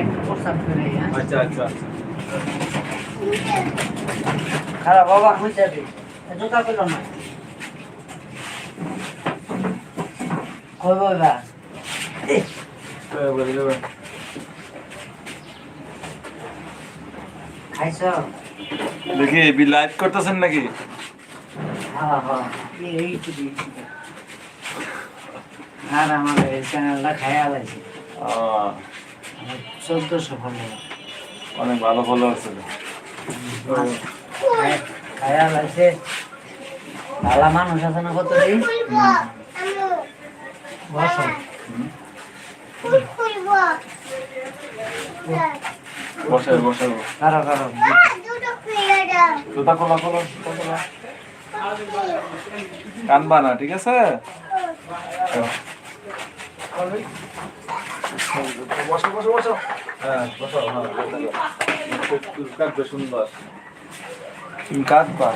একটু প্রস্তাব করে আচ্ছা আচ্ছা খারাপ বাবা হয়ে যাবে জোতা পেল না কই বাবা খাইছ দেখি লাইভ করতেছেন নাকি? হ্যাঁ হ্যাঁ এই আর আমার এই চ্যানেলটা খাইয়া লাগছে 1400 ফলোয়ার অনেক ভালো ফলোয়ার ছিল। খাইয়া লাগছে ভালো মানুষ আছে না কত দিন বসো বসে বসে কারো কারো জুতা খোলা খোলা কানবা না, ঠিক আছে? বসো বসো বসো, হ্যাঁ বসো, হ্যাঁ কাটবে সুন্দর, তুমি কাটবা।